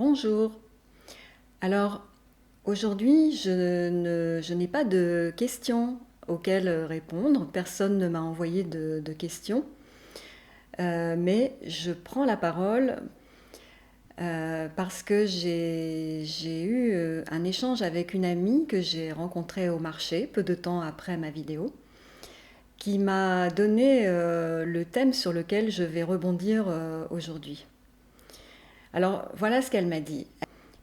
Bonjour. Alors, aujourd'hui, je n'ai pas de questions auxquelles répondre. Personne ne m'a envoyé de questions. Mais je prends la parole parce que j'ai eu un échange avec une amie que j'ai rencontrée au marché, peu de temps après ma vidéo, qui m'a donné le thème sur lequel je vais rebondir aujourd'hui. Alors, voilà ce qu'elle m'a dit.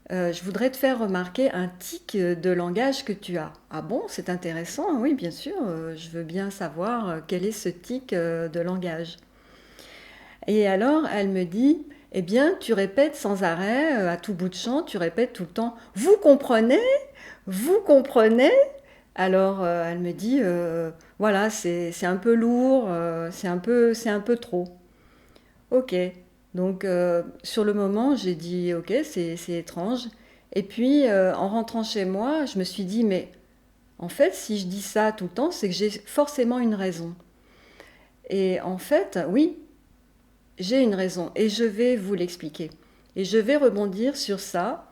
Je voudrais te faire remarquer un tic de langage que tu as. Ah bon, c'est intéressant, oui, bien sûr, je veux bien savoir quel est ce tic de langage. Et alors, elle me dit, eh bien, tu répètes sans arrêt, à tout bout de champ, tu répètes tout le temps, vous comprenez? Vous comprenez? Alors, elle me dit, voilà, c'est un peu lourd, c'est un peu trop. Ok. Donc, sur le moment, j'ai dit, ok, c'est étrange. Et puis, en rentrant chez moi, je me suis dit, mais en fait, si je dis ça tout le temps, c'est que j'ai forcément une raison. Et en fait, oui, j'ai une raison. Et je vais vous l'expliquer. Et je vais rebondir sur ça,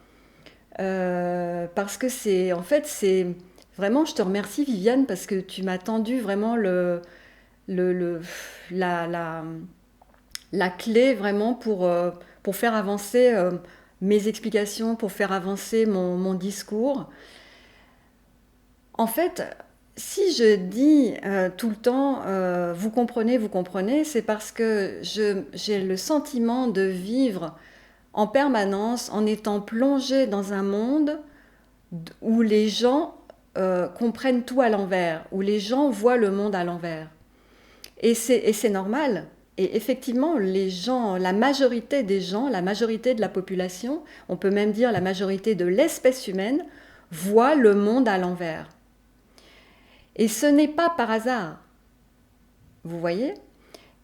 parce que c'est, en fait, c'est vraiment, je te remercie, Viviane, parce que tu m'as tendu vraiment le, le- la, la, la clé vraiment pour faire avancer mes explications, pour faire avancer mon discours. En fait, si je dis tout le temps vous comprenez, c'est parce que j'ai le sentiment de vivre en permanence en étant plongée dans un monde où les gens comprennent tout à l'envers, où les gens voient le monde à l'envers. Et c'est normal. Et effectivement, les gens, la majorité des gens, la majorité de la population, on peut même dire la majorité de l'espèce humaine, voit le monde à l'envers. Et ce n'est pas par hasard, vous voyez?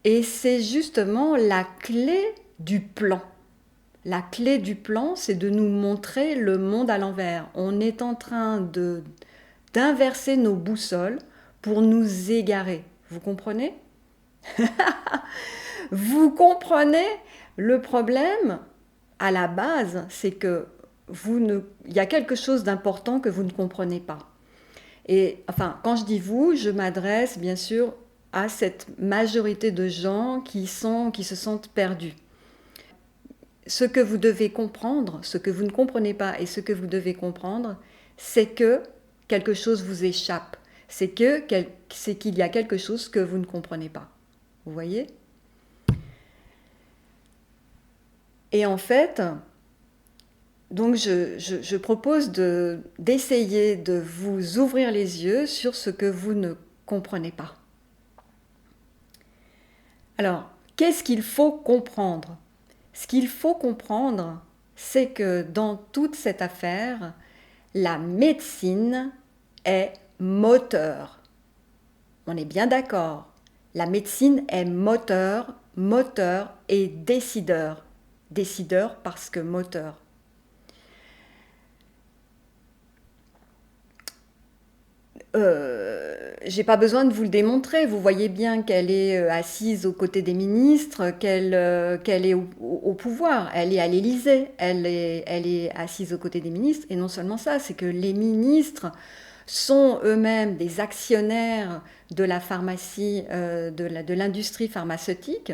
Et c'est justement la clé du plan. La clé du plan, c'est de nous montrer le monde à l'envers. On est en train d'inverser nos boussoles pour nous égarer. Vous comprenez? Vous comprenez? Le problème, à la base, c'est que il y a quelque chose d'important que vous ne comprenez pas. Et enfin, quand je dis vous, je m'adresse bien sûr à cette majorité de gens qui se sentent perdus. Ce que vous devez comprendre, ce que vous ne comprenez pas et ce que vous devez comprendre, c'est que quelque chose vous échappe. C'est qu'il y a quelque chose que vous ne comprenez pas. Vous voyez? Et en fait, donc je propose d'essayer de vous ouvrir les yeux sur ce que vous ne comprenez pas. Alors, qu'est-ce qu'il faut comprendre? Ce qu'il faut comprendre, c'est que dans toute cette affaire, la médecine est moteur. On est bien d'accord. La médecine est moteur, moteur et décideur. Décideur parce que moteur. J'ai pas besoin de vous le démontrer. Vous voyez bien qu'elle est assise aux côtés des ministres, qu'elle est au pouvoir. Elle est à l'Élysée. Elle est assise aux côtés des ministres. Et non seulement ça, c'est que les ministres sont eux-mêmes des actionnaires de la pharmacie, de l'industrie pharmaceutique.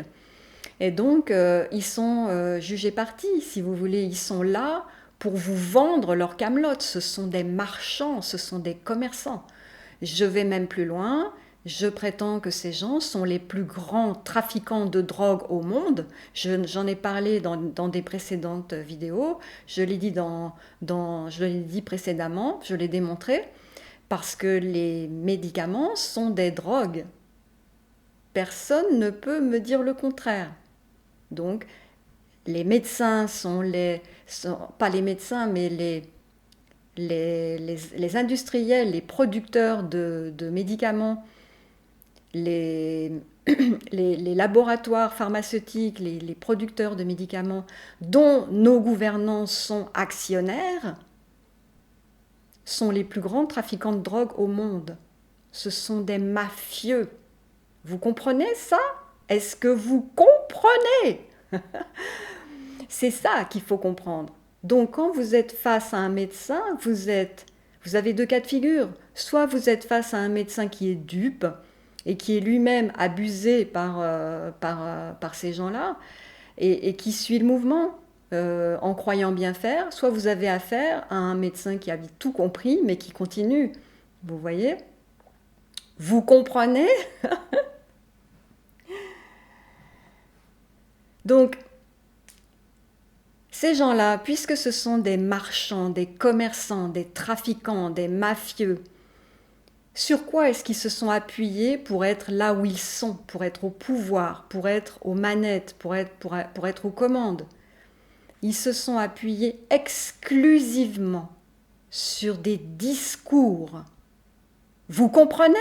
Et donc, ils sont jugés partis, si vous voulez. Ils sont là pour vous vendre leur camelote. Ce sont des marchands, ce sont des commerçants. Je vais même plus loin. Je prétends que ces gens sont les plus grands trafiquants de drogue au monde. J'en ai parlé dans des précédentes vidéos. Je l'ai dit précédemment, je l'ai démontré, parce que les médicaments sont des drogues. Personne ne peut me dire le contraire. Donc, les médecins pas les médecins, mais les industriels, les producteurs de médicaments, les, les laboratoires pharmaceutiques, les producteurs de médicaments dont nos gouvernants sont actionnaires, sont les plus grands trafiquants de drogue au monde. Ce sont des mafieux. Vous comprenez ça? Est-ce que vous comprenez? C'est ça qu'il faut comprendre. Donc quand vous êtes face à un médecin, vous avez deux cas de figure. Soit vous êtes face à un médecin qui est dupe et qui est lui-même abusé par ces gens-là et qui suit le mouvement en croyant bien faire, soit vous avez affaire à un médecin qui a tout compris mais qui continue. Vous voyez? Vous comprenez? Donc, ces gens-là, puisque ce sont des marchands, des commerçants, des trafiquants, des mafieux, sur quoi est-ce qu'ils se sont appuyés pour être là où ils sont, pour être au pouvoir, pour être aux manettes, pour être aux commandes? Ils se sont appuyés exclusivement sur des discours. Vous comprenez?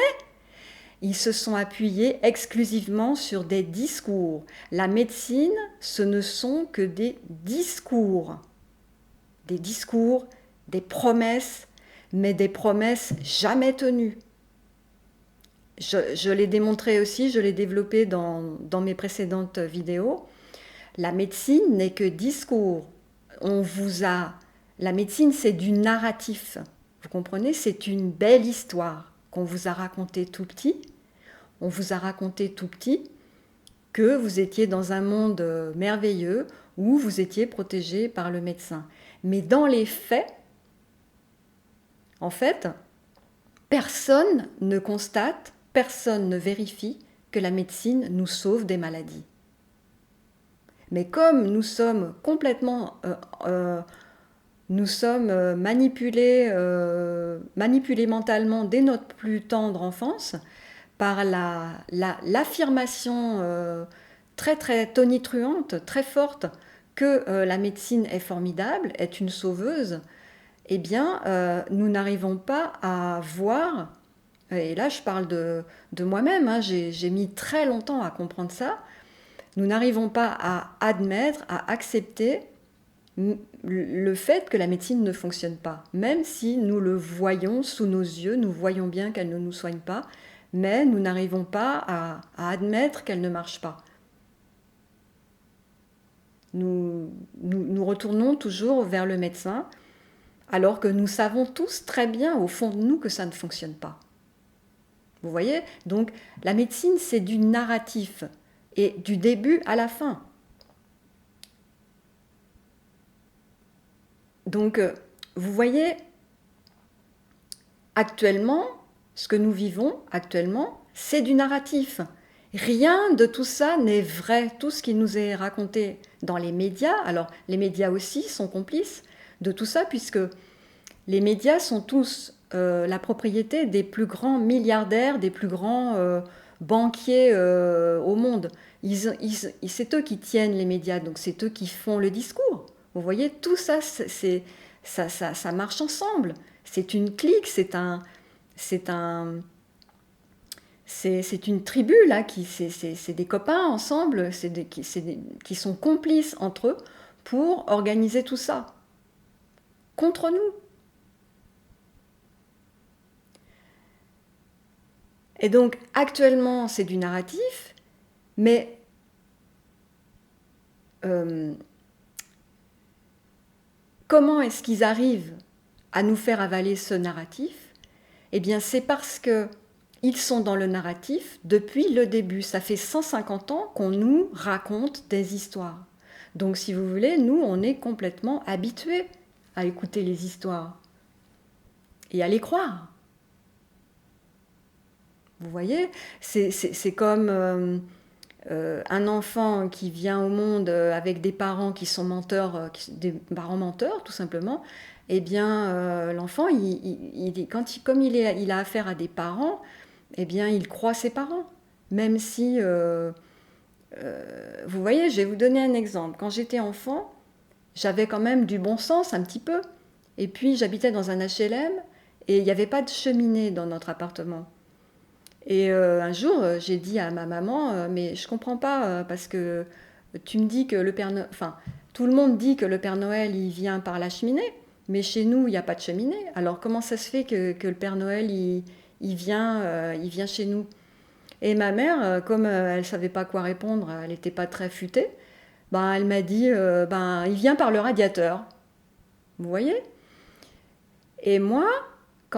Ils se sont appuyés exclusivement sur des discours. La médecine, ce ne sont que des discours. Des discours, des promesses, mais des promesses jamais tenues. Je l'ai démontré aussi, je l'ai développé dans mes précédentes vidéos. La médecine n'est que discours. La médecine, c'est du narratif. Vous comprenez? C'est une belle histoire qu'on vous a racontée tout petit. On vous a raconté tout petit que vous étiez dans un monde merveilleux où vous étiez protégé par le médecin. Mais dans les faits, en fait, personne ne constate, personne ne vérifie que la médecine nous sauve des maladies. Mais comme nous sommes complètement manipulés mentalement dès notre plus tendre enfance par l'affirmation très très tonitruante, très forte que la médecine est formidable, est une sauveuse, eh bien nous n'arrivons pas à voir, et là je parle de moi-même, hein, j'ai mis très longtemps à comprendre ça, nous n'arrivons pas à admettre, à accepter le fait que la médecine ne fonctionne pas, même si nous le voyons sous nos yeux, nous voyons bien qu'elle ne nous soigne pas, mais nous n'arrivons pas à admettre qu'elle ne marche pas. Nous retournons toujours vers le médecin, alors que nous savons tous très bien au fond de nous que ça ne fonctionne pas. Vous voyez? Donc la médecine, c'est du narratif, et du début à la fin. Donc, vous voyez, actuellement, ce que nous vivons actuellement, c'est du narratif. Rien de tout ça n'est vrai. Tout ce qui nous est raconté dans les médias, alors les médias aussi sont complices de tout ça, puisque les médias sont tous la propriété des plus grands milliardaires, des plus grands banquiers au monde. C'est eux qui tiennent les médias, donc c'est eux qui font le discours. Vous voyez, tout ça, ça marche ensemble. C'est une clique, c'est une tribu là, c'est des copains ensemble, qui sont complices entre eux pour organiser tout ça contre nous. Et donc actuellement c'est du narratif, mais comment est-ce qu'ils arrivent à nous faire avaler ce narratif? Eh bien c'est parce que ils sont dans le narratif depuis le début. Ça fait 150 ans qu'on nous raconte des histoires. Donc si vous voulez, nous on est complètement habitués à écouter les histoires et à les croire. Vous voyez, c'est comme un enfant qui vient au monde avec des parents qui sont menteurs, des parents menteurs tout simplement. Eh bien, l'enfant, comme il a affaire à des parents, eh bien, il croit ses parents. Même si, vous voyez, je vais vous donner un exemple. Quand j'étais enfant, j'avais quand même du bon sens un petit peu. Et puis, j'habitais dans un HLM et il n'y avait pas de cheminée dans notre appartement. Et un jour, j'ai dit à ma maman, mais je comprends pas, parce que tu me dis que le Père Noël, enfin, tout le monde dit que le Père Noël, il vient par la cheminée, mais chez nous, il n'y a pas de cheminée. Alors comment ça se fait que le Père Noël, il vient chez nous? Et ma mère, comme elle ne savait pas quoi répondre, elle n'était pas très futée, ben, elle m'a dit, ben, il vient par le radiateur. Vous voyez? Et moi,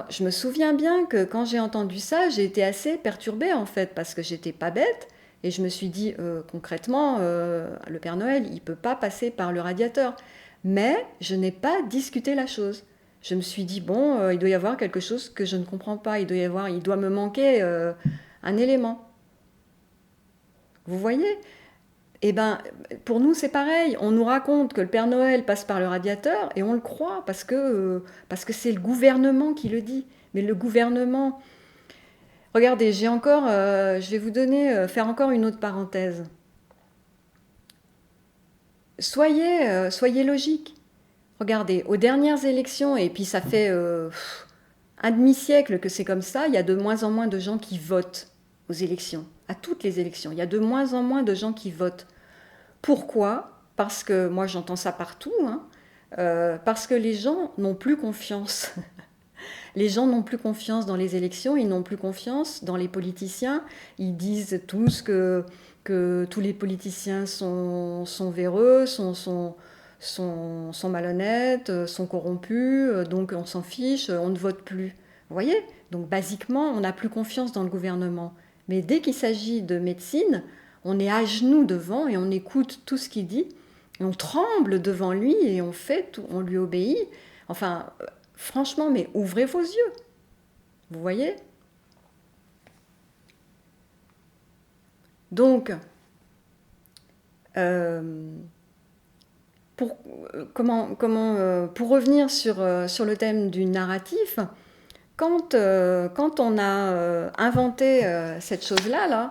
je me souviens bien que quand j'ai entendu ça, j'ai été assez perturbée en fait, parce que j'étais pas bête, et je me suis dit, concrètement, le Père Noël, il peut pas passer par le radiateur. Mais je n'ai pas discuté la chose. Je me suis dit, bon, il doit y avoir quelque chose que je ne comprends pas, il doit me manquer un élément. Vous voyez? Eh ben, pour nous, c'est pareil. On nous raconte que le Père Noël passe par le radiateur et on le croit parce que c'est le gouvernement qui le dit. Mais le gouvernement... Regardez, je vais vous donner, faire encore une autre parenthèse. Soyez logique. Regardez, aux dernières élections, et puis ça fait un demi-siècle que c'est comme ça, il y a de moins en moins de gens qui votent aux élections, à toutes les élections. Il y a de moins en moins de gens qui votent. Pourquoi? Parce que moi j'entends ça partout, hein, parce que les gens n'ont plus confiance. Les gens n'ont plus confiance dans les élections, ils n'ont plus confiance dans les politiciens. Ils disent tous que tous les politiciens sont véreux, sont malhonnêtes, sont corrompus, donc on s'en fiche, on ne vote plus. Vous voyez? Donc basiquement, on n'a plus confiance dans le gouvernement. Mais dès qu'il s'agit de médecine, on est à genoux devant et on écoute tout ce qu'il dit. Et on tremble devant lui et on fait tout, on lui obéit. Enfin, franchement, mais ouvrez vos yeux. Vous voyez? Donc, euh, pour revenir sur le thème du narratif, quand on a inventé cette chose-là, là,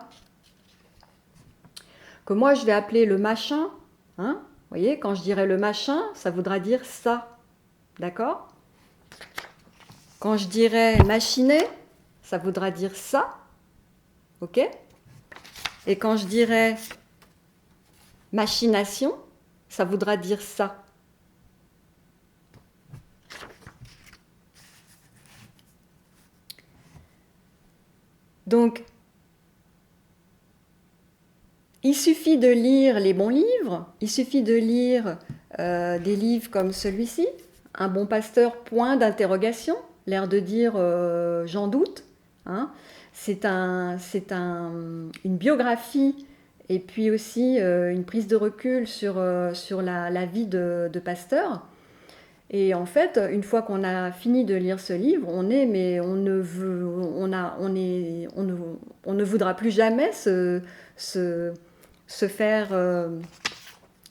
que moi je vais appeler le machin, hein, vous voyez, quand je dirais le machin, ça voudra dire ça, d'accord? Quand je dirais machiner, ça voudra dire ça, ok? Et quand je dirais machination, ça voudra dire ça. Donc, il suffit de lire les bons livres, il suffit de lire des livres comme celui-ci, Un bon pasteur, point d'interrogation, l'air de dire j'en doute. Hein. Une biographie et puis aussi une prise de recul sur la vie de Pasteur. Et en fait, une fois qu'on a fini de lire ce livre, mais on ne voudra plus jamais se faire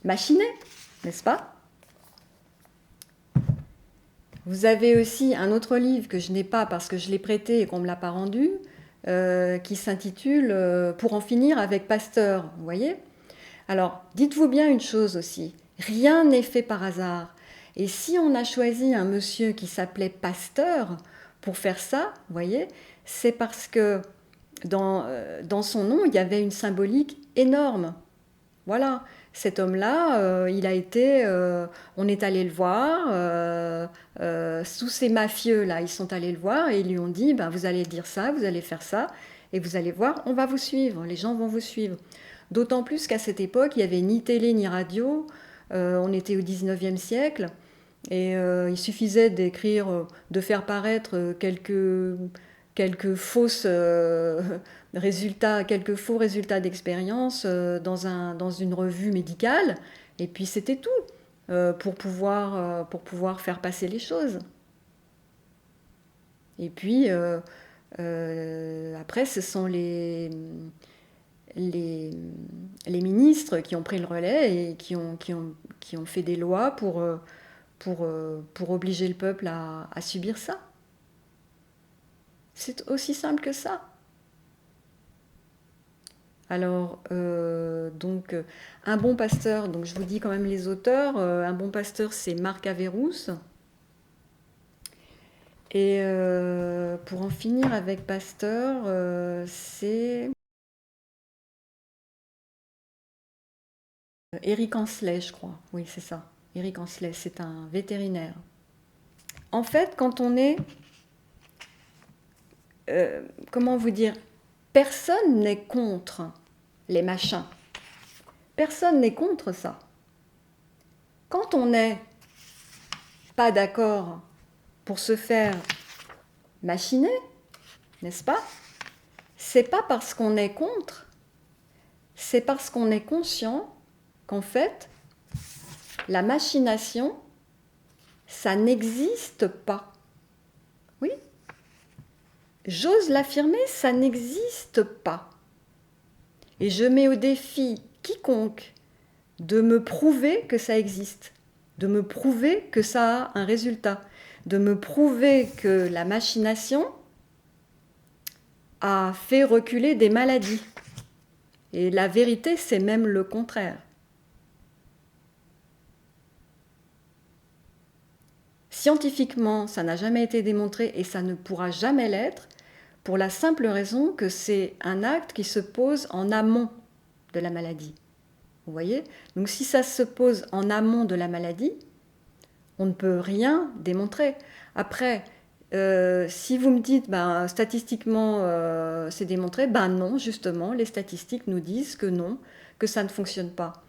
machiner, n'est-ce pas? Vous avez aussi un autre livre que je n'ai pas parce que je l'ai prêté et qu'on ne me l'a pas rendu, qui s'intitule Pour en finir avec Pasteur, vous voyez? Alors, dites-vous bien une chose aussi, rien n'est fait par hasard. Et si on a choisi un monsieur qui s'appelait Pasteur pour faire ça, vous voyez, c'est parce que dans son nom, il y avait une symbolique énorme. Voilà, cet homme-là, on est allé le voir, tous ces mafieux-là, ils sont allés le voir et ils lui ont dit, ben, vous allez dire ça, vous allez faire ça, et vous allez voir, on va vous suivre, les gens vont vous suivre. D'autant plus qu'à cette époque, il n'y avait ni télé ni radio, on était au 19e siècle, et il suffisait de faire paraître quelques fausses quelques faux résultats d'expérience dans une revue médicale, et puis c'était tout pour pouvoir faire passer les choses. Et puis après, ce sont les, les ministres qui ont pris le relais et qui ont fait des lois pour obliger le peuple à subir ça. C'est aussi simple que ça. Alors, un bon pasteur, donc je vous dis quand même les auteurs, un bon pasteur c'est Marc Averrousse. Et pour en finir avec Pasteur, c'est Éric Ancelet, je crois. Oui, c'est ça. Éric Ancelet, c'est un vétérinaire. En fait, quand on est... comment vous dire? Personne n'est contre les machins. Personne n'est contre ça. Quand on est pas d'accord pour se faire machiner, n'est-ce pas? C'est pas parce qu'on est contre, c'est parce qu'on est conscient qu'en fait, la machination, ça n'existe pas. Oui, j'ose l'affirmer, ça n'existe pas. Et je mets au défi quiconque de me prouver que ça existe, de me prouver que ça a un résultat, de me prouver que la machination a fait reculer des maladies. Et la vérité, c'est même le contraire. Scientifiquement, ça n'a jamais été démontré et ça ne pourra jamais l'être, pour la simple raison que c'est un acte qui se pose en amont de la maladie. Vous voyez? Donc si ça se pose en amont de la maladie, on ne peut rien démontrer. Après, si vous me dites, statistiquement, c'est démontré, non, justement, les statistiques nous disent que non, que ça ne fonctionne pas.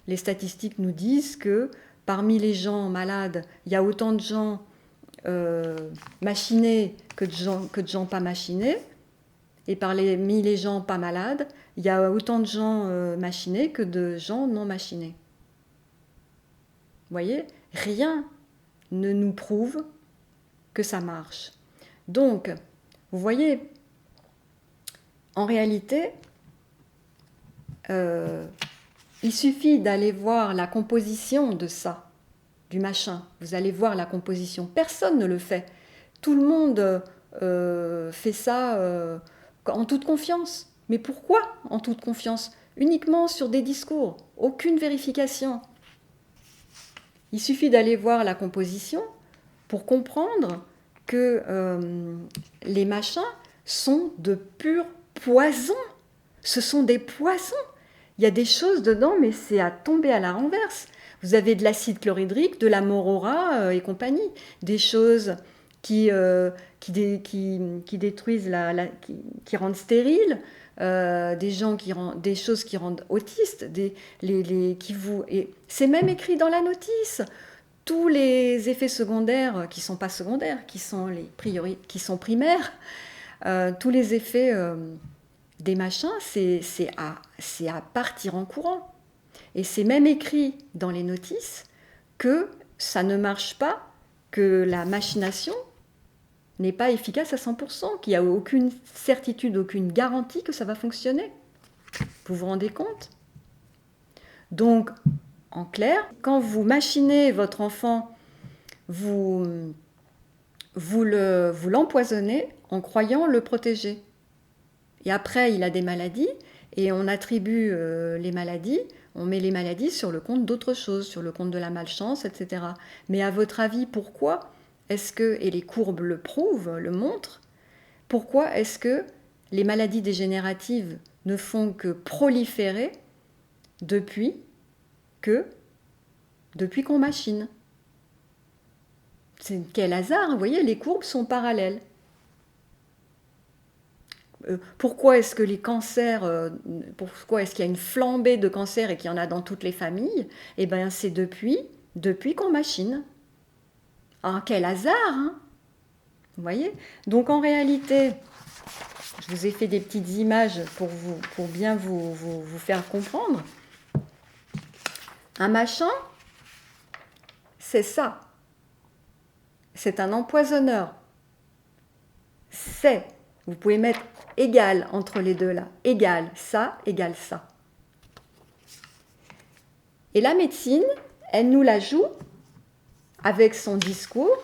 Les statistiques nous disent que parmi les gens malades, il y a autant de gens machinés que de gens pas machinés. Et parmi les gens pas malades, il y a autant de gens machinés que de gens non machinés. Vous voyez? Rien ne nous prouve que ça marche. Donc, vous voyez, en réalité, il suffit d'aller voir la composition de ça, du machin. Vous allez voir la composition. Personne ne le fait. Tout le monde fait ça en toute confiance. Mais pourquoi en toute confiance? Uniquement sur des discours, aucune vérification. Il suffit d'aller voir la composition pour comprendre que les machins sont de pur poison. Ce sont des poisons. Il y a des choses dedans, mais c'est à tomber à la renverse. Vous avez de l'acide chlorhydrique, de la morora et compagnie. Des choses qui détruisent, qui rendent stériles, des choses qui rendent autistes, et c'est même écrit dans la notice. Tous les effets secondaires qui ne sont pas secondaires, qui sont primaires, tous les effets des machins, c'est à partir en courant. Et c'est même écrit dans les notices que ça ne marche pas, que la machination n'est pas efficace à 100%, qu'il n'y a aucune certitude, aucune garantie que ça va fonctionner. Vous vous rendez compte? Donc, en clair, quand vous machinez votre enfant, vous l'empoisonnez en croyant le protéger. Et après, il a des maladies, et on attribue les maladies, on met les maladies sur le compte d'autres choses, sur le compte de la malchance, etc. Mais à votre avis, pourquoi est-ce que, et les courbes le prouvent, le montrent, pourquoi est-ce que les maladies dégénératives ne font que proliférer depuis qu'on machine? C'est quel hasard, vous voyez, les courbes sont parallèles. Pourquoi est-ce que les cancers, pourquoi est-ce qu'il y a une flambée de cancers et qu'il y en a dans toutes les familles? Eh bien, c'est depuis qu'on machine. Ah, quel hasard, hein? Vous voyez? Donc, en réalité, je vous ai fait des petites images pour bien vous faire comprendre. Un machin, c'est ça. C'est un empoisonneur. Vous pouvez mettre égal entre les deux là. Égal ça, égal ça. Et la médecine, elle nous la joue avec son discours.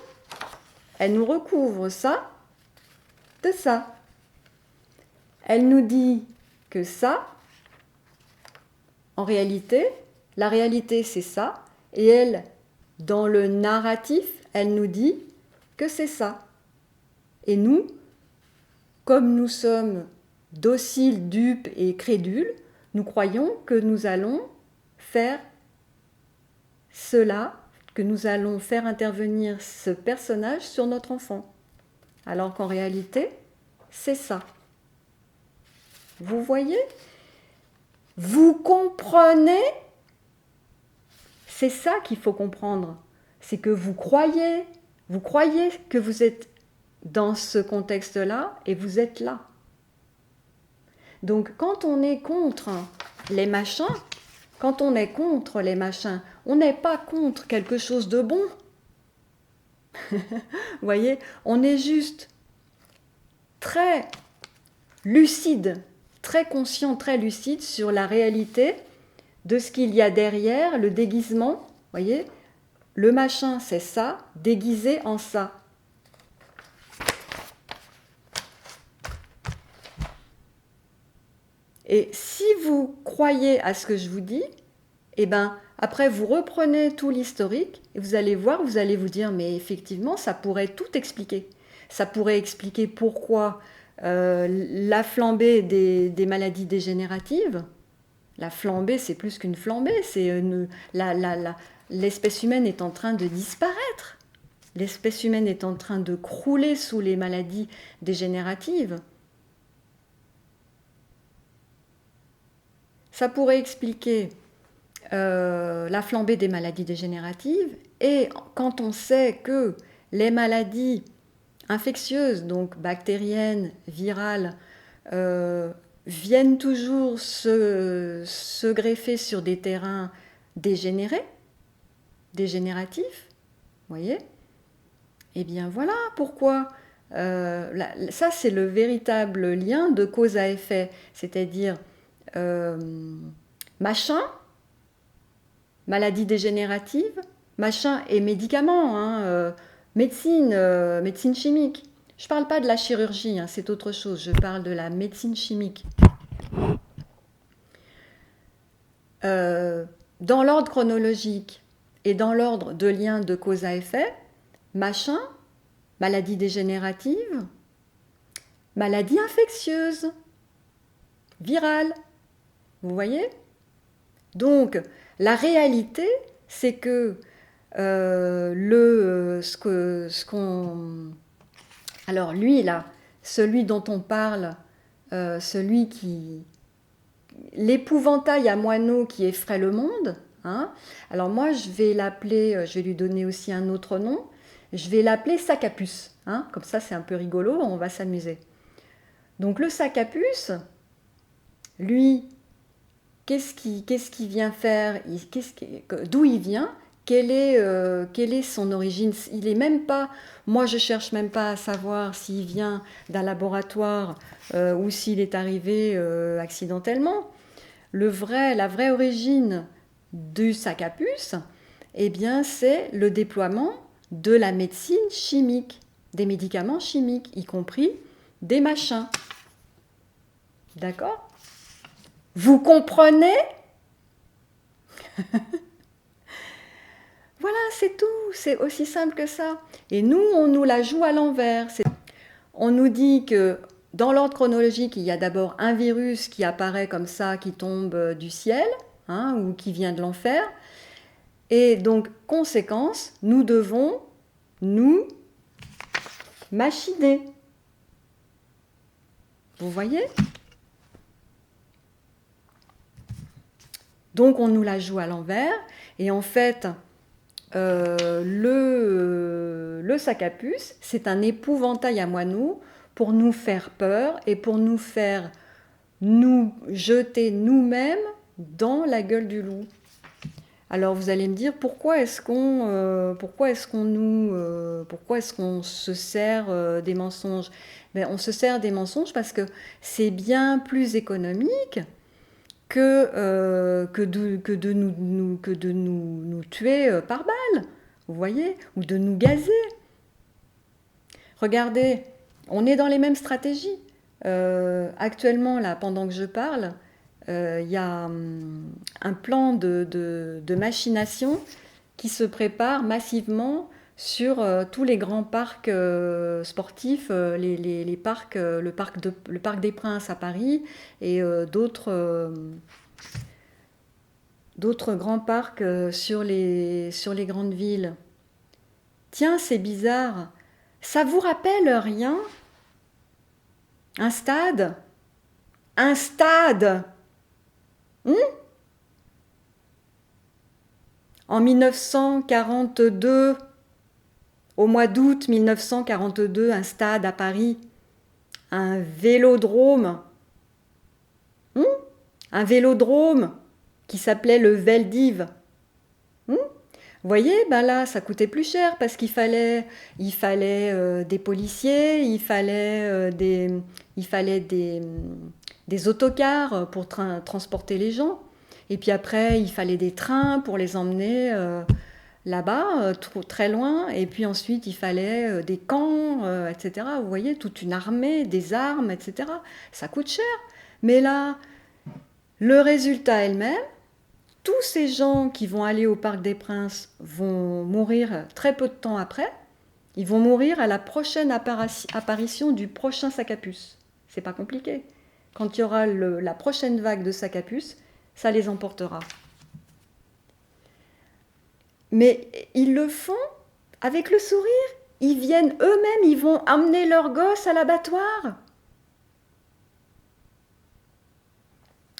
Elle nous recouvre ça de ça. Elle nous dit que ça, en réalité, la réalité c'est ça. Et elle, dans le narratif, elle nous dit que c'est ça. Et nous, comme nous sommes dociles, dupes et crédules, nous croyons que nous allons faire cela, que nous allons faire intervenir ce personnage sur notre enfant. Alors qu'en réalité, c'est ça. Vous voyez? Vous comprenez? C'est ça qu'il faut comprendre. c'est que vous croyez que vous êtes dans ce contexte-là et vous êtes là. Donc quand on est contre les machins, on n'est pas contre quelque chose de bon. Vous voyez, on est juste très lucide, très conscient, très lucide sur la réalité de ce qu'il y a derrière, le déguisement. Vous voyez, le machin, c'est ça, déguisé en ça. Et si vous croyez à ce que je vous dis, eh ben, après vous reprenez tout l'historique et vous allez voir, vous allez vous dire, mais effectivement, ça pourrait tout expliquer. Ça pourrait expliquer pourquoi la flambée des maladies dégénératives. La flambée, c'est plus qu'une flambée, c'est l'espèce humaine est en train de disparaître. L'espèce humaine est en train de crouler sous les maladies dégénératives. Ça pourrait expliquer la flambée des maladies dégénératives, et quand on sait que les maladies infectieuses, donc bactériennes, virales, viennent toujours se greffer sur des terrains dégénératifs, voyez, eh bien voilà pourquoi. Ça, c'est le véritable lien de cause à effet, c'est-à-dire machin, maladie dégénérative, machin et médicaments, hein, médecine chimique. Je ne parle pas de la chirurgie, hein, c'est autre chose, je parle de la médecine chimique. Dans l'ordre chronologique et dans l'ordre de lien de cause à effet, machin, maladie dégénérative, maladie infectieuse, virale. Vous voyez? Donc, la réalité, c'est que alors lui là, celui dont on parle, celui qui, l'épouvantail à moineaux qui effraie le monde, hein, alors moi je vais l'appeler, je vais lui donner aussi un autre nom, je vais l'appeler sac à puce, hein, comme ça c'est un peu rigolo, on va s'amuser. Donc le sac à puce, lui, qu'est-ce qu'il vient faire, d'où il vient, quelle est son origine. Il est même pas, moi je cherche même pas à savoir s'il vient d'un laboratoire ou s'il est arrivé accidentellement. La vraie origine du sac à puce, eh bien c'est le déploiement de la médecine chimique, des médicaments chimiques, y compris des machins. D'accord ? Vous comprenez? Voilà, c'est tout, c'est aussi simple que ça. Et nous, on nous la joue à l'envers. On nous dit que dans l'ordre chronologique, il y a d'abord un virus qui apparaît comme ça, qui tombe du ciel, hein, ou qui vient de l'enfer. Et donc, conséquence, nous devons nous machiner. Vous voyez ? Donc on nous la joue à l'envers, et en fait, le sac à puce, c'est un épouvantail à moineaux pour nous faire peur et pour nous faire nous jeter nous-mêmes dans la gueule du loup. Alors vous allez me dire, pourquoi est-ce qu'on se sert des mensonges? Ben, on se sert des mensonges parce que c'est bien plus économique que de nous tuer par balle, vous voyez, ou de nous gazer. Regardez, on est dans les mêmes stratégies. Actuellement, là, pendant que je parle, il y a un plan de machination qui se prépare massivement sur tous les grands parcs sportifs, les parcs, le parc des Princes à Paris et d'autres grands parcs sur les grandes villes. Tiens, c'est bizarre. Ça vous rappelle rien? Un stade? Un stade? En 1942, au mois d'août 1942, un stade à Paris, un vélodrome, un vélodrome qui s'appelait le Veldiv. Vous voyez, ben là, ça coûtait plus cher parce qu'il fallait, des policiers, il fallait des autocars pour transporter les gens. Et puis après, il fallait des trains pour les emmener là-bas, très loin. Et puis ensuite, il fallait des camps, etc. Vous voyez, toute une armée, des armes, etc. Ça coûte cher. Mais là, le résultat elle-même, tous ces gens qui vont aller au Parc des Princes vont mourir très peu de temps après. Ils vont mourir à la prochaine apparition du prochain sac à puce. C'est pas compliqué. Quand il y aura la prochaine vague de sac à puce, ça les emportera. Mais ils le font avec le sourire. Ils viennent eux-mêmes, ils vont amener leurs gosses à l'abattoir.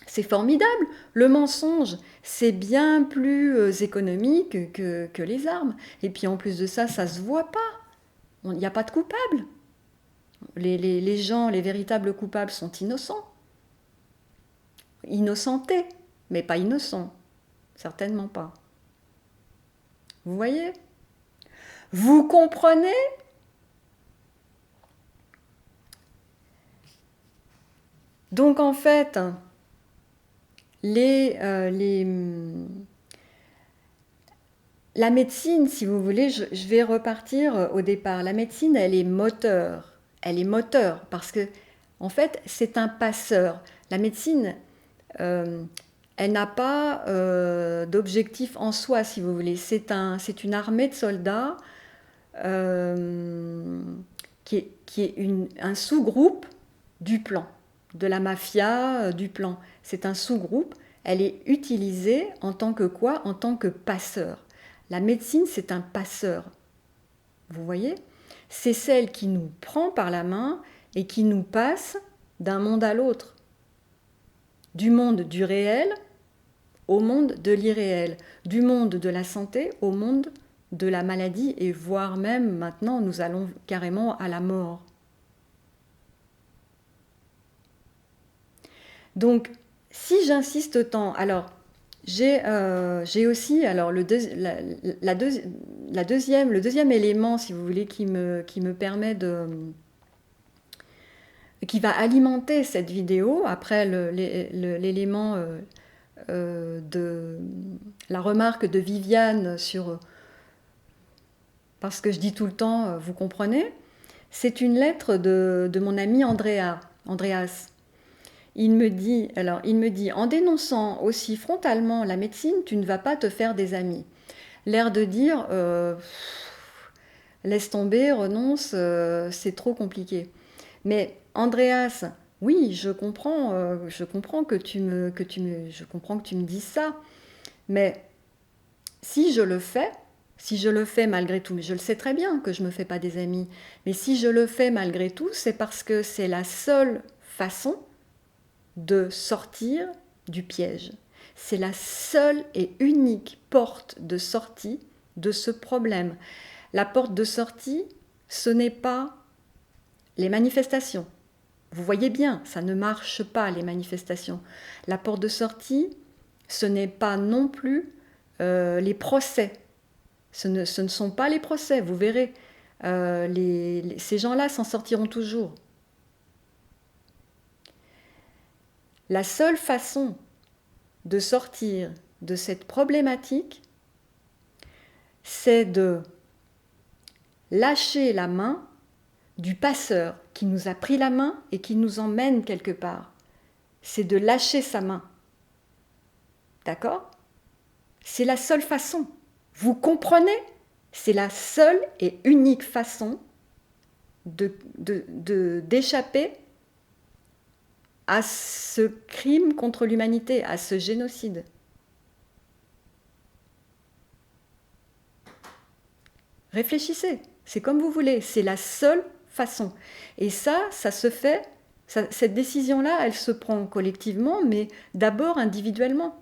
C'est formidable. Le mensonge, c'est bien plus économique que les armes. Et puis en plus de ça, ça ne se voit pas. Il n'y a pas de coupable. Les gens, les véritables coupables sont innocents. Innocentés, mais pas innocents. Certainement pas. Vous voyez? Vous comprenez? Donc en fait, la médecine, si vous voulez, je vais repartir au départ. La médecine, elle est moteur. Elle est moteur parce que, en fait, c'est un passeur. La médecine, elle n'a pas d'objectif en soi, si vous voulez. C'est une armée de soldats qui est un sous-groupe du plan, de la mafia du plan. C'est un sous-groupe. Elle est utilisée en tant que quoi? En tant que passeur. La médecine, c'est un passeur. Vous voyez? C'est celle qui nous prend par la main et qui nous passe d'un monde à l'autre. Du monde du réel au monde de l'irréel. Du monde de la santé au monde de la maladie et voire même maintenant nous allons carrément à la mort. Donc si j'insiste tant, alors j'ai aussi alors le deuxième élément, si vous voulez, qui me permet qui va alimenter cette vidéo après l'élément de la remarque de Viviane sur parce que je dis tout le temps, vous comprenez, c'est une lettre de mon ami Andreas. Il me dit, en dénonçant aussi frontalement la médecine, tu ne vas pas te faire des amis. L'air de dire, laisse tomber, renonce, c'est trop compliqué. Mais Andreas, oui, je comprends que tu me dises ça. Mais si je le fais malgré tout, mais je le sais très bien que je ne me fais pas des amis, mais si je le fais malgré tout, c'est parce que c'est la seule façon de sortir du piège. C'est la seule et unique porte de sortie de ce problème. La porte de sortie, ce n'est pas les manifestations. Vous voyez bien, ça ne marche pas, les manifestations. La porte de sortie, ce n'est pas non plus les procès. Ce ne sont pas les procès, vous verrez. Ces gens-là s'en sortiront toujours. La seule façon de sortir de cette problématique, c'est de lâcher la main du passeur qui nous a pris la main et qui nous emmène quelque part. C'est de lâcher sa main. D'accord? C'est la seule façon. Vous comprenez? C'est la seule et unique façon d'échapper à ce crime contre l'humanité, à ce génocide. Réfléchissez, c'est comme vous voulez, c'est la seule façon. Et ça se fait, cette décision-là, elle se prend collectivement, mais d'abord individuellement.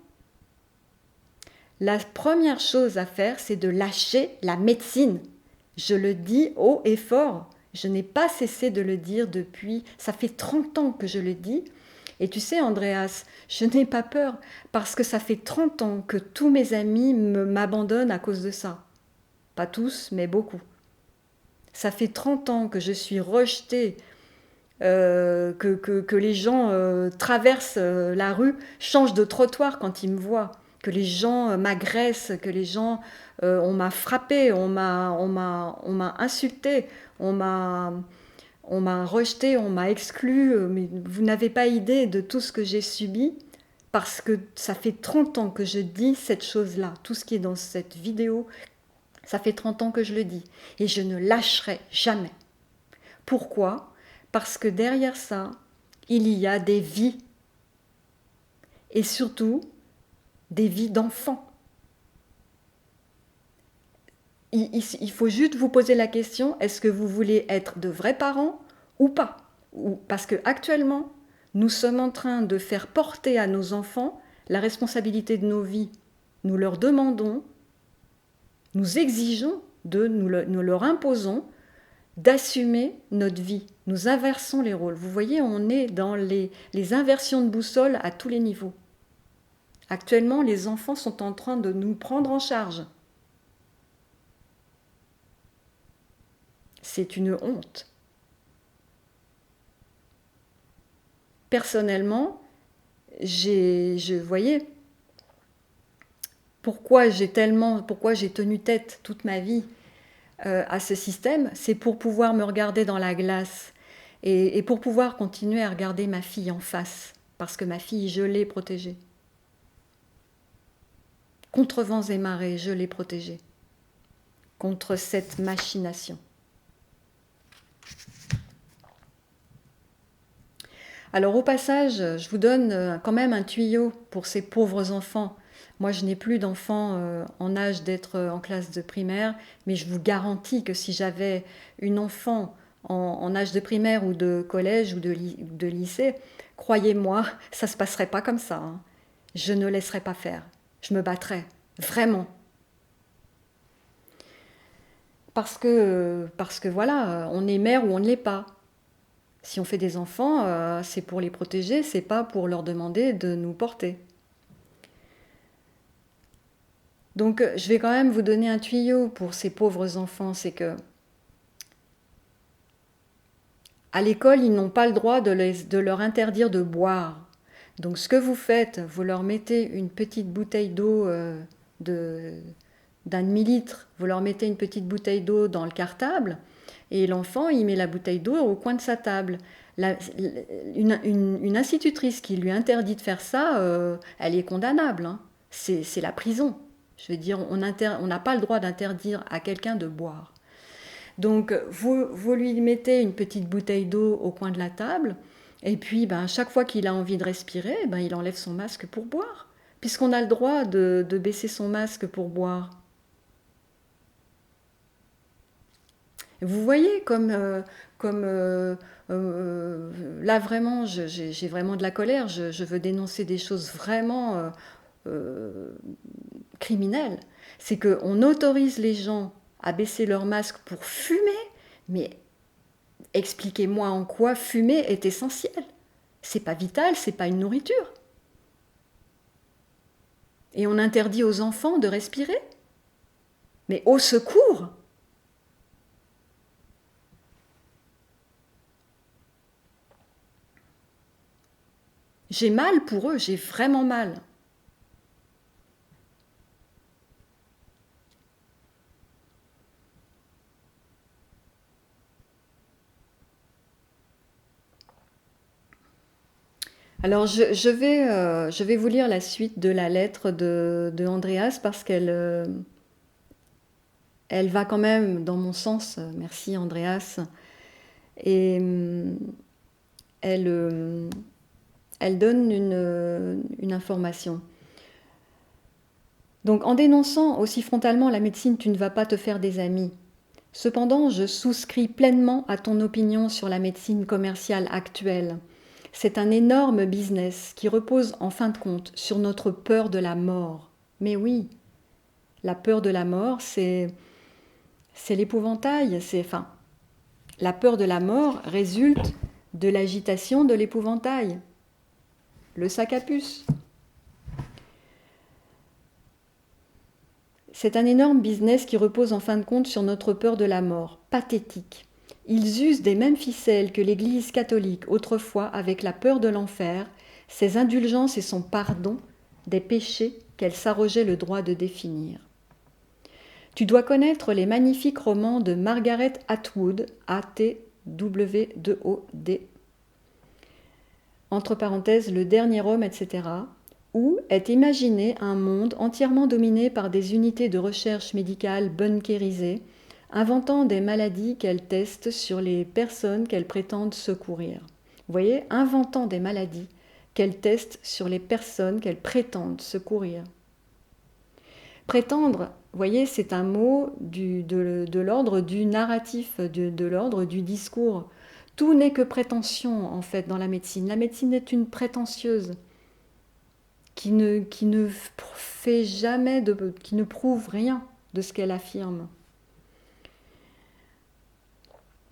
La première chose à faire, c'est de lâcher la médecine. Je le dis haut et fort. Je n'ai pas cessé de le dire depuis, ça fait 30 ans que je le dis. Et tu sais, Andreas, je n'ai pas peur parce que ça fait 30 ans que tous mes amis m'abandonnent à cause de ça. Pas tous, mais beaucoup. Ça fait 30 ans que je suis rejetée, que les gens traversent la rue, changent de trottoir quand ils me voient, que les gens m'agressent, que les gens, on m'a frappé, on m'a insulté, on m'a rejeté, on m'a exclu, mais vous n'avez pas idée de tout ce que j'ai subi, parce que ça fait 30 ans que je dis cette chose-là, tout ce qui est dans cette vidéo, ça fait 30 ans que je le dis, et je ne lâcherai jamais. Pourquoi ? Parce que derrière ça, il y a des vies, et surtout des vies d'enfants. Il faut juste vous poser la question, est-ce que vous voulez être de vrais parents ou pas ? Parce qu'actuellement, nous sommes en train de faire porter à nos enfants la responsabilité de nos vies. Nous leur demandons, nous exigeons, nous leur imposons d'assumer notre vie. Nous inversons les rôles. Vous voyez, on est dans les inversions de boussole à tous les niveaux. Actuellement, les enfants sont en train de nous prendre en charge. C'est une honte. Personnellement, voyais pourquoi j'ai tenu tête toute ma vie à ce système, c'est pour pouvoir me regarder dans la glace et pour pouvoir continuer à regarder ma fille en face, parce que ma fille, je l'ai protégée. Contre vents et marées, je l'ai protégée. Contre cette machination. Alors au passage, je vous donne quand même un tuyau pour ces pauvres enfants. Moi, je n'ai plus d'enfants en âge d'être en classe de primaire, mais je vous garantis que si j'avais une enfant en âge de primaire ou de collège ou de lycée, croyez-moi, ça ne se passerait pas comme ça. Hein. Je ne laisserais pas faire. Je me battrais, vraiment. Parce que voilà, on est mère ou on ne l'est pas. Si on fait des enfants, c'est pour les protéger, c'est pas pour leur demander de nous porter. Donc je vais quand même vous donner un tuyau pour ces pauvres enfants, c'est que à l'école, ils n'ont pas le droit de leur interdire de boire. Donc ce que vous faites, vous leur mettez une petite bouteille d'eau d'un demi-litre, vous leur mettez une petite bouteille d'eau dans le cartable, et l'enfant, il met la bouteille d'eau au coin de sa table. Une institutrice qui lui interdit de faire ça, elle est condamnable. Hein. C'est la prison. Je veux dire, on n'a pas le droit d'interdire à quelqu'un de boire. Donc, vous lui mettez une petite bouteille d'eau au coin de la table, et puis, chaque fois qu'il a envie de respirer, il enlève son masque pour boire, puisqu'on a le droit de baisser son masque pour boire. Vous voyez comme là vraiment, j'ai vraiment de la colère, je veux dénoncer des choses vraiment criminelles. C'est qu'on autorise les gens à baisser leur masque pour fumer, mais expliquez-moi en quoi fumer est essentiel. C'est pas vital, c'est pas une nourriture. Et on interdit aux enfants de respirer. Mais au secours! J'ai mal pour eux, j'ai vraiment mal. Alors je vais vous lire la suite de la lettre de Andreas parce qu'elle elle va quand même dans mon sens. Merci Andreas. Et elle donne une information. Donc en dénonçant aussi frontalement la médecine, tu ne vas pas te faire des amis. Cependant, je souscris pleinement à ton opinion sur la médecine commerciale actuelle. C'est un énorme business qui repose en fin de compte sur notre peur de la mort. Mais oui, La peur de la mort, c'est l'épouvantail. Enfin, la peur de la mort résulte de l'agitation de l'épouvantail. Le sac à puce. C'est un énorme business qui repose en fin de compte sur notre peur de la mort, pathétique. Ils usent des mêmes ficelles que l'Église catholique autrefois avec la peur de l'enfer, ses indulgences et son pardon des péchés qu'elle s'arrogeait le droit de définir. Tu dois connaître les magnifiques romans de Margaret Atwood, A-T-W-2-O-D, entre parenthèses, Le Dernier Homme, etc., où est imaginé un monde entièrement dominé par des unités de recherche médicale bunkérisées, inventant des maladies qu'elles testent sur les personnes qu'elles prétendent secourir. Vous voyez, inventant des maladies qu'elles testent sur les personnes qu'elles prétendent secourir. Prétendre, vous voyez, c'est un mot de l'ordre du narratif, de l'ordre du discours. Tout n'est que prétention, en fait, dans la médecine. La médecine est une prétentieuse qui ne fait jamais, qui ne prouve rien de ce qu'elle affirme.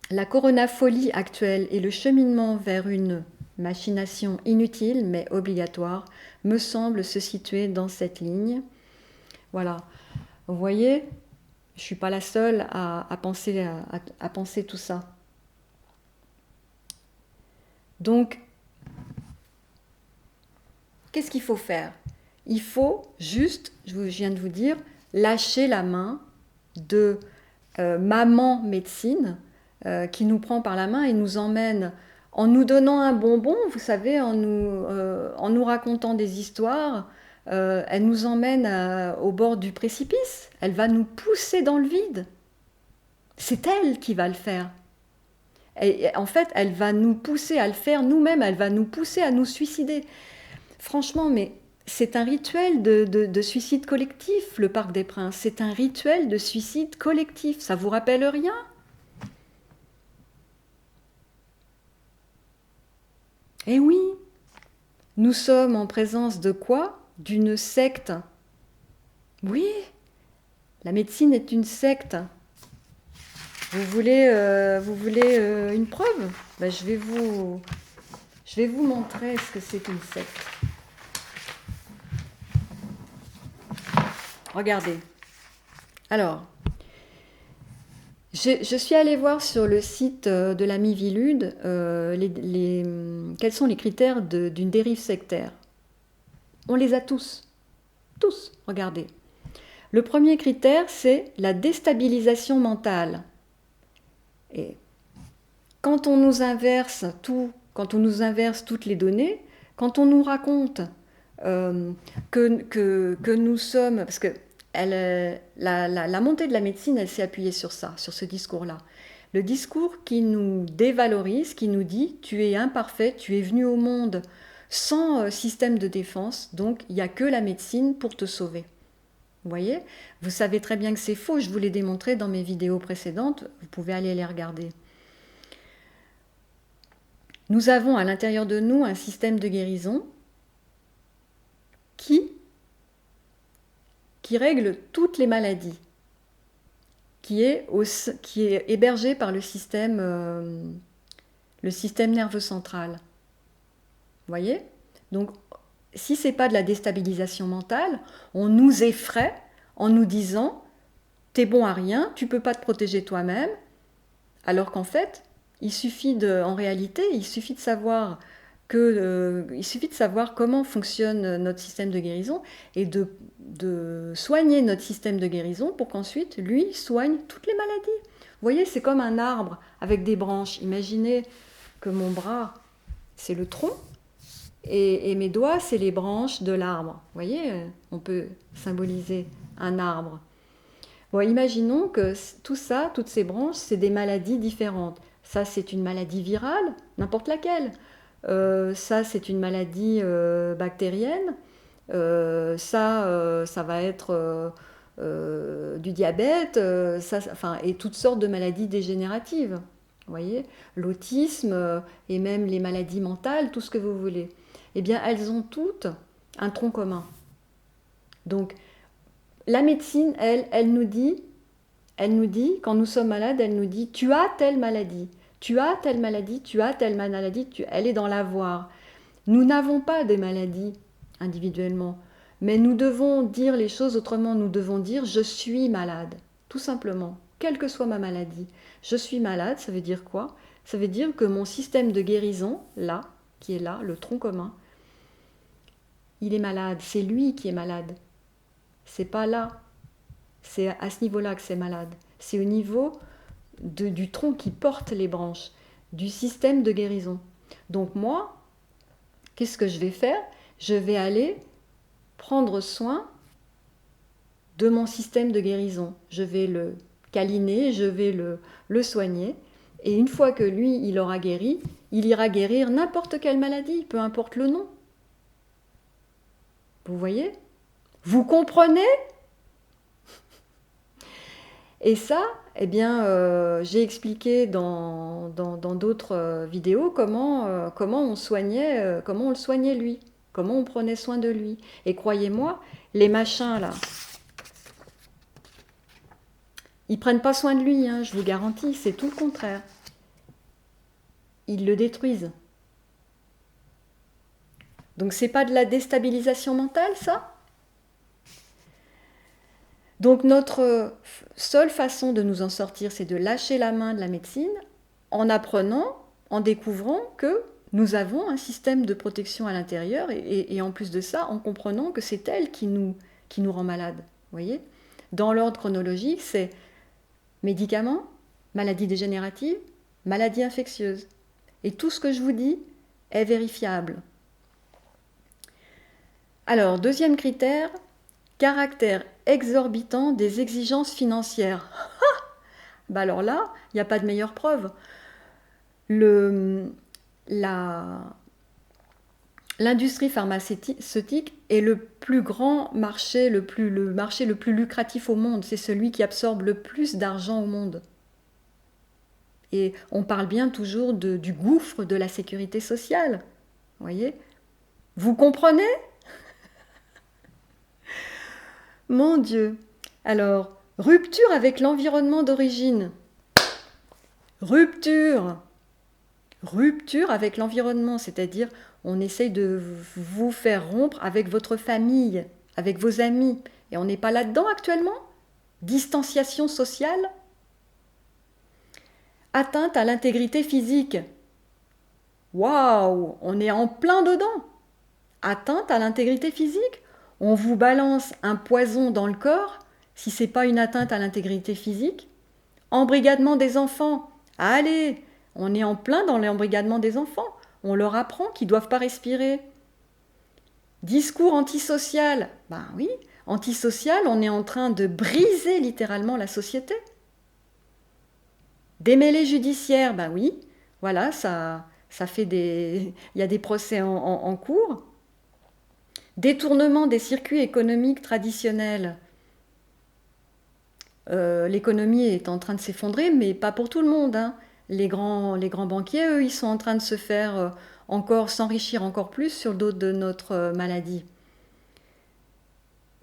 La coronafolie actuelle et le cheminement vers une machination inutile mais obligatoire me semblent se situer dans cette ligne. Voilà, vous voyez, je ne suis pas la seule à penser tout ça. Donc, qu'est-ce qu'il faut faire? Il faut juste, je viens de vous dire, lâcher la main de maman médecine qui nous prend par la main et nous emmène en nous donnant un bonbon, vous savez, en nous racontant des histoires. Elle nous emmène au bord du précipice. Elle va nous pousser dans le vide. C'est elle qui va le faire. Et en fait, elle va nous pousser à le faire nous-mêmes. Elle va nous pousser à nous suicider. Franchement, mais c'est un rituel de suicide collectif, le Parc des Princes. C'est un rituel de suicide collectif. Ça vous rappelle rien? Eh oui, nous sommes en présence de quoi? D'une secte. Oui, la médecine est une secte. Vous voulez une preuve? Ben, je vais vous montrer ce que c'est une secte. Regardez. Alors, je suis allée voir sur le site de la Mivilude quels sont les critères d'une dérive sectaire. On les a tous. Tous, regardez. Le premier critère, c'est la déstabilisation mentale. Et quand on nous inverse toutes les données, quand on nous raconte que nous sommes... Parce que la montée de la médecine, elle s'est appuyée sur ça, sur ce discours-là. Le discours qui nous dévalorise, qui nous dit « tu es imparfait, tu es venu au monde sans système de défense, donc il n'y a que la médecine pour te sauver ». Vous voyez? Vous savez très bien que c'est faux, je vous l'ai démontré dans mes vidéos précédentes, vous pouvez aller les regarder. Nous avons à l'intérieur de nous un système de guérison qui règle toutes les maladies, qui est hébergé par le système nerveux central. Vous voyez? Donc, si ce n'est pas de la déstabilisation mentale, on nous effraie en nous disant « t'es bon à rien, tu ne peux pas te protéger toi-même », alors qu'en fait, en réalité, il suffit de savoir comment fonctionne notre système de guérison et de soigner notre système de guérison pour qu'ensuite, lui, soigne toutes les maladies. Vous voyez, c'est comme un arbre avec des branches. Imaginez que mon bras, c'est le tronc, et mes doigts, c'est les branches de l'arbre. Vous voyez, on peut symboliser un arbre. Bon, imaginons que tout ça, toutes ces branches, c'est des maladies différentes. Ça, c'est une maladie virale, n'importe laquelle. Ça, c'est une maladie bactérienne. Ça va être du diabète, et toutes sortes de maladies dégénératives. Vous voyez, l'autisme et même les maladies mentales, tout ce que vous voulez. Eh bien, elles ont toutes un tronc commun. Donc, la médecine, elle nous dit, quand nous sommes malades, elle nous dit, tu as telle maladie, tu as telle maladie, tu as telle maladie, elle est dans l'avoir. Nous n'avons pas des maladies individuellement, mais nous devons dire les choses autrement. Nous devons dire, je suis malade, tout simplement, quelle que soit ma maladie. Je suis malade, ça veut dire quoi? Ça veut dire que mon système de guérison, là, qui est là, le tronc commun, il est malade, c'est lui qui est malade. C'est pas là, c'est à ce niveau-là que c'est malade. C'est au niveau du tronc qui porte les branches, du système de guérison. Donc moi, qu'est-ce que je vais faire? Je vais aller prendre soin de mon système de guérison. Je vais le câliner, je vais le soigner. Et une fois que lui, il aura guéri, il ira guérir n'importe quelle maladie, peu importe le nom. Vous voyez? Vous comprenez? Et ça, eh bien, j'ai expliqué dans d'autres vidéos comment on soignait, comment on le soignait lui, comment on prenait soin de lui. Et croyez-moi, les machins là, ils prennent pas soin de lui, hein, je vous garantis, c'est tout le contraire. Ils le détruisent. Donc c'est pas de la déstabilisation mentale, ça? Donc notre seule façon de nous en sortir, c'est de lâcher la main de la médecine en apprenant, en découvrant que nous avons un système de protection à l'intérieur et en plus de ça, en comprenant que c'est elle qui nous rend malades. Voyez? Dans l'ordre chronologique, c'est médicaments, maladies dégénératives, maladies infectieuses. Et tout ce que je vous dis est vérifiable. Alors, deuxième critère, caractère exorbitant des exigences financières. Bah alors là, il n'y a pas de meilleure preuve. L'industrie pharmaceutique est le plus grand marché, le marché le plus lucratif au monde. C'est celui qui absorbe le plus d'argent au monde. Et on parle bien toujours du gouffre de la sécurité sociale. Voyez? Vous comprenez? Mon Dieu! Alors, rupture avec l'environnement d'origine. Rupture! Rupture avec l'environnement, c'est-à-dire on essaye de vous faire rompre avec votre famille, avec vos amis. Et on n'est pas là-dedans actuellement? Distanciation sociale? Atteinte à l'intégrité physique. Waouh! On est en plein dedans! Atteinte à l'intégrité physique? On vous balance un poison dans le corps, si ce n'est pas une atteinte à l'intégrité physique. Embrigadement des enfants. Allez, on est en plein dans l'embrigadement des enfants. On leur apprend qu'ils ne doivent pas respirer. Discours antisocial. Ben oui, antisocial, on est en train de briser littéralement la société. Démêlés judiciaires, ben oui, voilà, ça fait des... Il y a des procès en cours. Détournement des circuits économiques traditionnels. L'économie est en train de s'effondrer, mais pas pour tout le monde. Hein. Les grands banquiers, eux, ils sont en train de se faire s'enrichir encore plus sur le dos de notre maladie.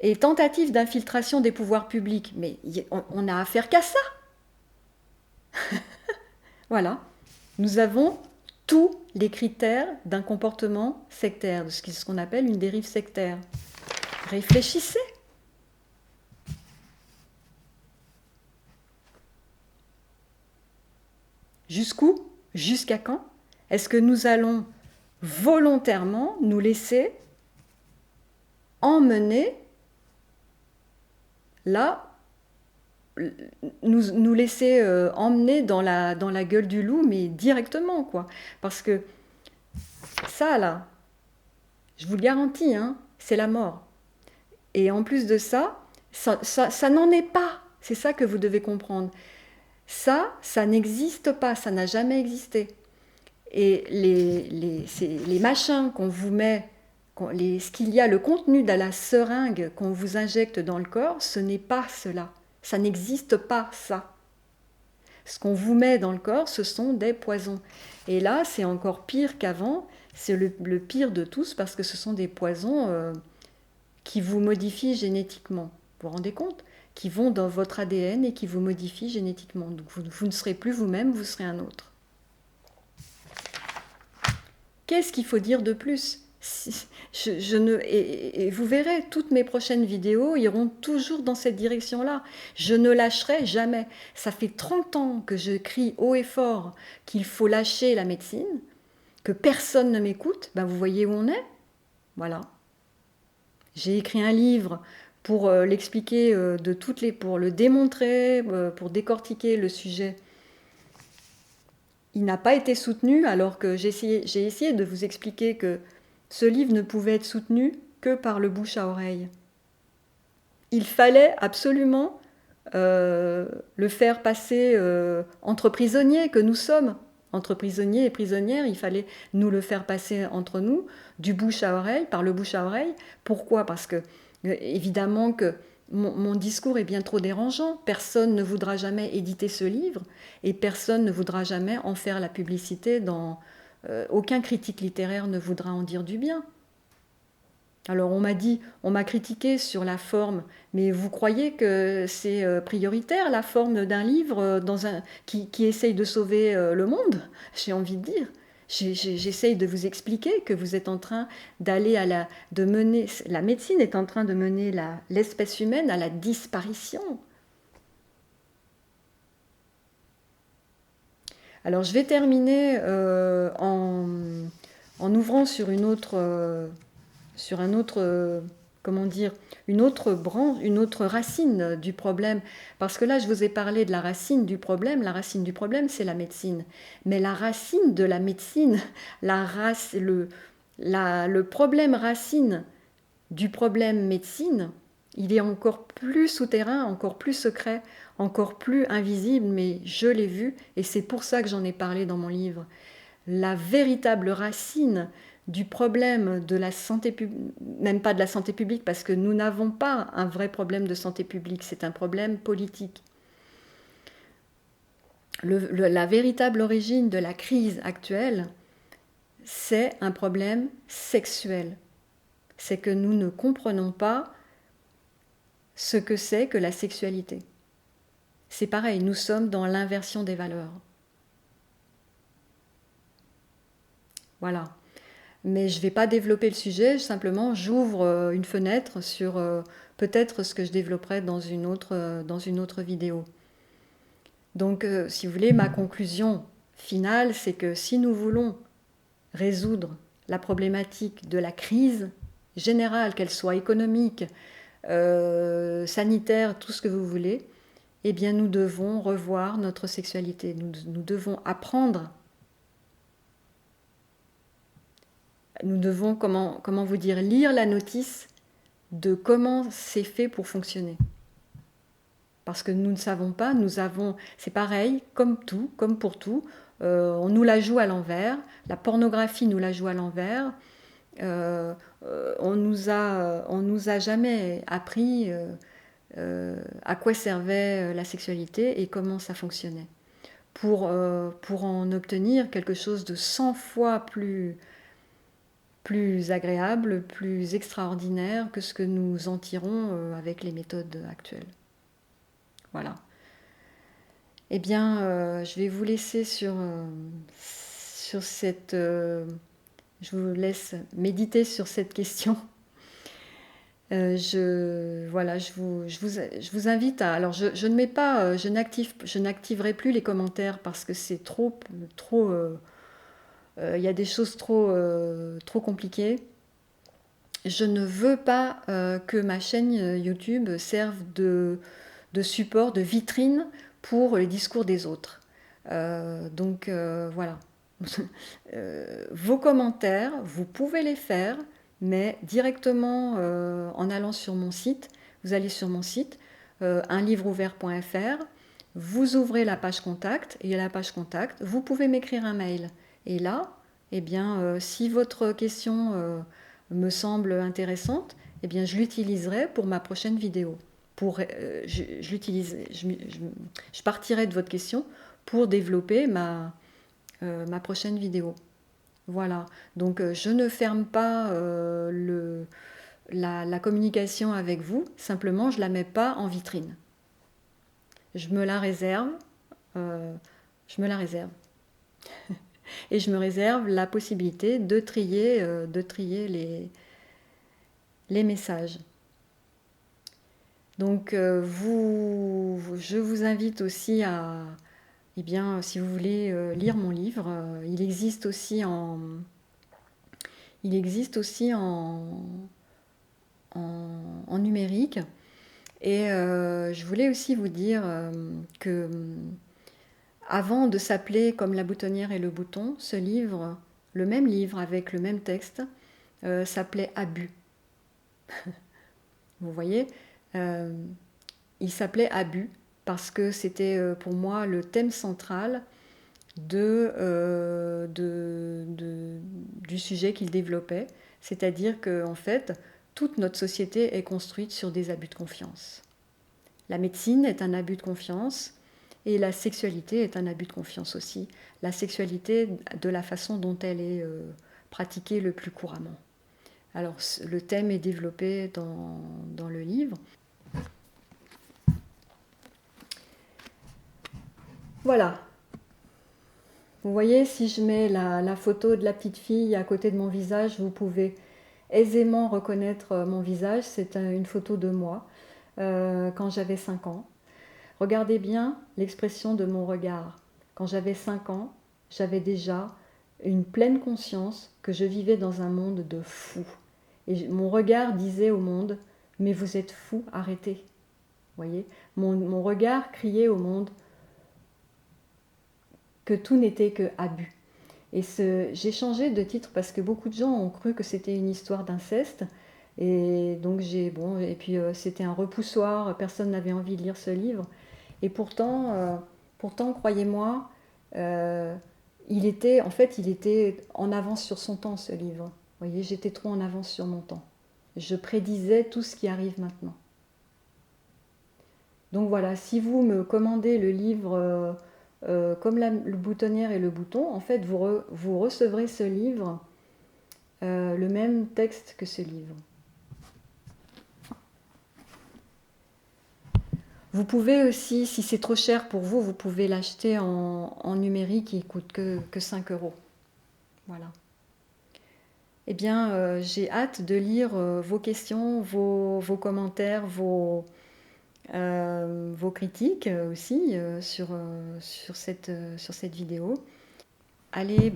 Et tentative d'infiltration des pouvoirs publics. Mais on n'a affaire qu'à ça. Voilà. Nous avons tous les critères d'un comportement sectaire, de ce qu'on appelle une dérive sectaire. Réfléchissez. Jusqu'où? Jusqu'à quand? Est-ce que nous allons volontairement nous laisser emmener là, nous laisser emmener dans la gueule du loup, mais directement, quoi. Parce que ça, là, je vous le garantis, hein, c'est la mort. Et en plus de ça n'en est pas. C'est ça que vous devez comprendre. Ça n'existe pas, ça n'a jamais existé. Et les machins qu'on vous met, ce qu'il y a, le contenu de la seringue qu'on vous injecte dans le corps, ce n'est pas cela. Ça n'existe pas, ça. Ce qu'on vous met dans le corps, ce sont des poisons. Et là, c'est encore pire qu'avant. C'est le pire de tous parce que ce sont des poisons qui vous modifient génétiquement. vous rendez compte? Qui vont dans votre ADN et qui vous modifient génétiquement. Donc vous ne serez plus vous-même, vous serez un autre. Qu'est-ce qu'il faut dire de plus? Et vous verrez, toutes mes prochaines vidéos iront toujours dans cette direction-là. Je ne lâcherai jamais. Ça fait 30 ans que je crie haut et fort qu'il faut lâcher la médecine, que personne ne m'écoute. Ben, vous voyez où on est? Voilà. J'ai écrit un livre pour l'expliquer pour le démontrer, pour décortiquer le sujet. Il n'a pas été soutenu alors que j'ai essayé de vous expliquer que ce livre ne pouvait être soutenu que par le bouche à oreille. Il fallait absolument le faire passer entre prisonniers que nous sommes. Entre prisonniers et prisonnières, il fallait nous le faire passer entre nous, du bouche à oreille, par le bouche à oreille. Pourquoi? Parce que, évidemment, que mon discours est bien trop dérangeant. Personne ne voudra jamais éditer ce livre et personne ne voudra jamais en faire la publicité. Aucun critique littéraire ne voudra en dire du bien. Alors on m'a critiqué sur la forme, mais vous croyez que c'est prioritaire la forme d'un livre qui essaye de sauver le monde? J'ai envie de dire. J'essaye de vous expliquer que vous êtes en train la médecine est en train de mener l'espèce humaine à la disparition. Alors je vais terminer en ouvrant sur une autre une autre branche, une autre racine du problème. Parce que là, je vous ai parlé de la racine du problème. La racine du problème, c'est la médecine. Mais la racine de la médecine, le problème racine du problème médecine, il est encore plus souterrain, encore plus secret, encore plus invisible, mais je l'ai vu, et c'est pour ça que j'en ai parlé dans mon livre. La véritable racine du problème de la santé publique, même pas de la santé publique, parce que nous n'avons pas un vrai problème de santé publique, c'est un problème politique. La véritable origine de la crise actuelle, c'est un problème sexuel. C'est que nous ne comprenons pas ce que c'est que la sexualité. C'est pareil, nous sommes dans l'inversion des valeurs. Voilà. Mais je ne vais pas développer le sujet, simplement j'ouvre une fenêtre sur peut-être ce que je développerai dans une autre vidéo. Donc, si vous voulez, ma conclusion finale, c'est que si nous voulons résoudre la problématique de la crise générale, qu'elle soit économique, sanitaire, tout ce que vous voulez, eh bien nous devons revoir notre sexualité. Nous devons apprendre. Nous devons, comment vous dire, lire la notice de comment c'est fait pour fonctionner. Parce que nous ne savons pas, c'est pareil, comme tout, comme pour tout, on nous la joue à l'envers, la pornographie nous la joue à l'envers, on nous a jamais appris à quoi servait la sexualité et comment ça fonctionnait. Pour en obtenir quelque chose de 100 fois plus agréable, plus extraordinaire que ce que nous en tirons avec les méthodes actuelles. Voilà. Eh bien, je vais vous laisser sur cette... je vous laisse méditer sur cette question. Je vous invite à... Alors, je ne mets pas... je n'activerai plus les commentaires parce que c'est trop y a des choses trop compliquées. Je ne veux pas que ma chaîne YouTube serve de support, de vitrine pour les discours des autres. Donc voilà. Vos commentaires, vous pouvez les faire, mais directement en allant sur mon site. Vous allez sur mon site, unlivreouvert.fr, vous ouvrez la page contact, et à la page contact, vous pouvez m'écrire un mail. Et là, eh bien, si votre question me semble intéressante, eh bien, je l'utiliserai pour ma prochaine vidéo. Je partirai de votre question pour développer ma prochaine vidéo. Voilà. Donc, je ne ferme pas la communication avec vous, simplement je ne la mets pas en vitrine. Je me la réserve, je me la réserve. Et je me réserve la possibilité de trier les messages. Donc je vous invite aussi à, eh bien, si vous voulez lire mon livre, il existe aussi en numérique. Et je voulais aussi vous dire que avant de s'appeler Comme la boutonnière et le bouton, ce livre, le même livre avec le même texte, s'appelait Abus. Vous voyez, il s'appelait Abus parce que c'était pour moi le thème central du sujet qu'il développait. C'est-à-dire que en fait, toute notre société est construite sur des abus de confiance. La médecine est un abus de confiance et la sexualité est un abus de confiance aussi. La sexualité de la façon dont elle est pratiquée le plus couramment. Alors le thème est développé dans le livre. Voilà. Vous voyez, si je mets la photo de la petite fille à côté de mon visage, vous pouvez aisément reconnaître mon visage. C'est une photo de moi quand j'avais 5 ans. Regardez bien l'expression de mon regard. Quand j'avais 5 ans, j'avais déjà une pleine conscience que je vivais dans un monde de fous. Et mon regard disait au monde, mais vous êtes fous, arrêtez. Vous voyez, mon regard criait au monde que tout n'était que abus. Et j'ai changé de titre parce que beaucoup de gens ont cru que c'était une histoire d'inceste. Et donc et puis c'était un repoussoir, personne n'avait envie de lire ce livre. Et pourtant, croyez-moi, il était en avance sur son temps, ce livre. Vous voyez, j'étais trop en avance sur mon temps. Je prédisais tout ce qui arrive maintenant. Donc voilà, si vous me commandez le livre Comme le boutonnière et le bouton, en fait, vous recevrez ce livre, le même texte que ce livre. Vous pouvez aussi, si c'est trop cher pour vous, vous pouvez l'acheter en numérique, il ne coûte que 5 €. Voilà. Eh bien, j'ai hâte de lire vos questions, vos commentaires, vos critiques aussi sur cette vidéo. Allez,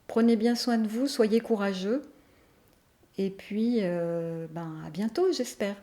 prenez bien soin de vous, soyez courageux. Et puis, à bientôt, j'espère.